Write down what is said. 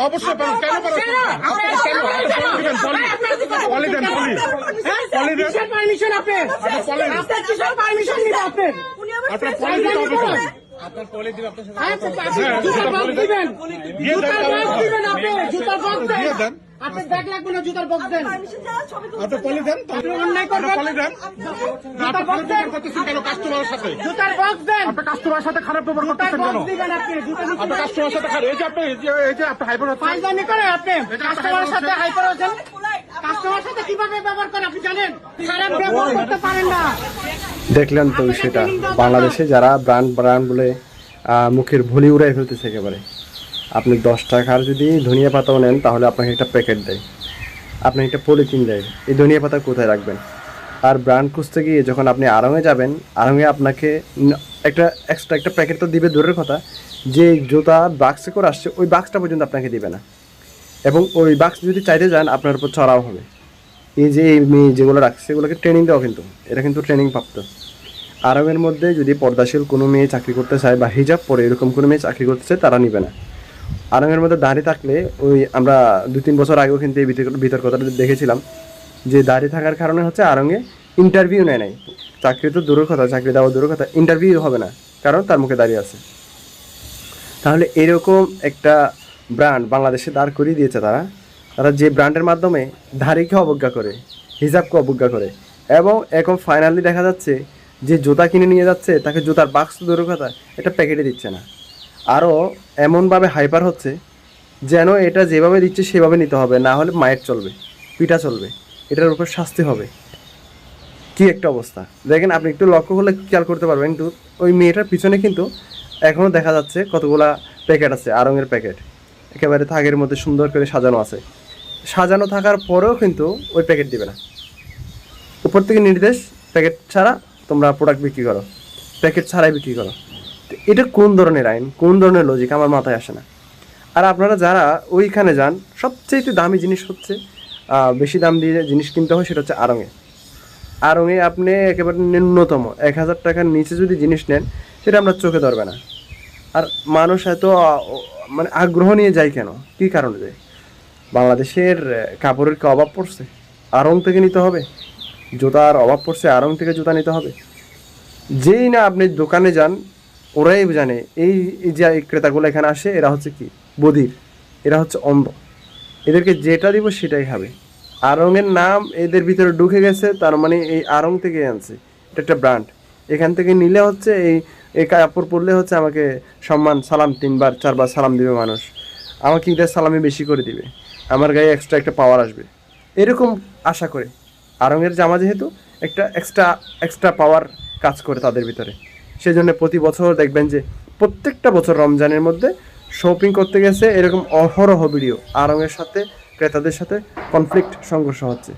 অবশ্যই পারমিশন আপনার পলি দিবেন আপনি ব্যাগ লাগবে না জুতার বক্স দেন আপনি পলি দেন অন্যায় করবেন কেন কাস্টমারের সাথে জুতার বক্স দেন আপনি কাস্টমারের সাথে খারাপ ব্যবহার করতেছেন কেন আপনি কাস্টমারের সাথে খারাপ এই যে আপনি হাইপার হচ্ছেন ফাইজলামি করে আপনি কাস্টমারের সাথে হাইপার হচ্ছেন কাস্টমারের সাথে কিভাবে ব্যবহার করেন আপনি জানেন খারাপ ব্যবহার করতে পারেন না। দেখলেন তো সেটা বাংলাদেশে যারা ব্র্যান্ড বলে মুখের ভুলি উড়াই ফেলতেছে একেবারে। আপনি 10 টাকার যদি ধনিয়া পাতাও নেন তাহলে আপনাকে একটা প্যাকেট দেয়, আপনাকে একটা পলিথিন দেয়, এই ধনিয়া পাতা কোথায় রাখবেন? আর ব্র্যান্ড খুঁজতে গিয়ে যখন আপনি আড়ংয়ে যাবেন, আড়ংয়ে আপনাকে একটা এক্সট্রা একটা প্যাকেট তো দিবে দূরের কথা, যে জুতা বাক্সে করে আসছে ওই বাক্সটা পর্যন্ত আপনাকে দিবে না। এবং ওই বাক্স যদি চাইতে যান আপনার উপর চড়াও হবে। এই যে এই মেয়ে যেগুলো রাখছে সেগুলোকে ট্রেনিং দেওয়া, কিন্তু এটা কিন্তু ট্রেনিং প্রাপ্ত। আরবের মধ্যে যদি পর্দাশীল কোনো মেয়ে চাকরি করতে চায় বা হিজাব পরে এরকম কোনো মেয়ে চাকরি করতে চায় তারা নিবে না। আরবের মধ্যে দাঁড়িয়ে থাকলে ওই আমরা 2-3 বছর আগেও কিন্তু এই বিতর্কতা দেখেছিলাম যে দাঁড়িয়ে থাকার কারণে হচ্ছে আরঙে ইন্টারভিউ নেয় নাই। চাকরি তো দূরের কথা, চাকরি দেওয়া দূরের কথা, ইন্টারভিউ হবে না কারণ তার মুখে দাঁড়িয়ে আছে। তাহলে এরকম একটা ব্র্যান্ড বাংলাদেশে দাঁড় করিয়ে দিয়েছে তারা যে ব্র্যান্ডের মাধ্যমে দাড়িকে অবজ্ঞা করে, হিজাবকে অবজ্ঞা করে, এবং এখন ফাইনালি দেখা যাচ্ছে যে জুতা কিনে নিয়ে যাচ্ছে তাকে জুতার বাক্স দূরের কথা এটা প্যাকেটে দিচ্ছে না। আরও এমনভাবে হাইপার হচ্ছে যেন এটা যেভাবে দিচ্ছে সেভাবে নিতে হবে, না হলে মায়ের চলবে, পিটা চলবে, এটার উপর শাস্তি হবে। কি একটা অবস্থা দেখেন, আপনি একটু লক্ষ্য করলে খেয়াল করতে পারবেন। কিন্তু ওই মেয়েটার পিছনে কিন্তু এখনও দেখা যাচ্ছে কতগুলা প্যাকেট আছে, আড়ংয়ের প্যাকেট একেবারে থাকের মধ্যে সুন্দর করে সাজানো আছে। সাজানো থাকার পরেও কিন্তু ওই প্যাকেট দিবে না। উপর থেকে নির্দেশ প্যাকেট ছাড়া তোমরা প্রোডাক্ট বিক্রি করো, প্যাকেট ছাড়াই বিক্রি করো। এটা কোন ধরনের আইন, কোন ধরনের লজিক আমার মাথায় আসে না। আর আপনারা যারা ওইখানে যান, সবচেয়ে দামি জিনিস হচ্ছে বেশি দাম দিয়ে জিনিস কিনতে হয় সেটা হচ্ছে আড়ংয়ে আপনি একেবারে ন্যূনতম 1000 টাকার নিচে যদি জিনিস নেন সেটা আমরা চোখে ধরবে না। আর মানুষ এত মানে আগ্রহ নিয়ে যায় কেন, কী কারণে যায়? বাংলাদেশের কাপড়ের কি অভাব পড়ছে? আড়ং থেকে নিতে হবে। জুতার অভাব পড়ছে, আড়ং থেকে জুতা নিতে হবে। যেই না আপনি দোকানে যান ওরাই জানে এই যে ক্রেতাগুলো এখানে আসে এরা হচ্ছে কি বধির, এরা হচ্ছে অন্ধ, এদেরকে যেটা দিব সেটাই খাবে। আড়ংয়ের নাম এদের ভিতরে ঢুকে গেছে, তার মানে এই আড়ং থেকে আনছে, এটা একটা ব্র্যান্ড। এখান থেকে নিলে হচ্ছে এই কাপড় পরলে হচ্ছে আমাকে সম্মান সালাম 3-4 সালাম দিবে মানুষ, আমাকে ঈদের সালামি বেশি করে দিবে, আমার গায়ে এক্সট্রা একটা পাওয়ার আসবে, এরকম আশা করে। আড়ংয়ের জামা যেহেতু একটা এক্সট্রা পাওয়ার কাজ করে তাদের ভিতরে, সেজন্য প্রতি বছর দেখবেন যে প্রত্যেকটা বছর রমজানের মধ্যে শপিং করতে গেছে এরকম অহরহ ভিডিও আড়ংয়ের সাথে ক্রেতাদের সাথে কনফ্লিক্ট, সংঘর্ষ হচ্ছে।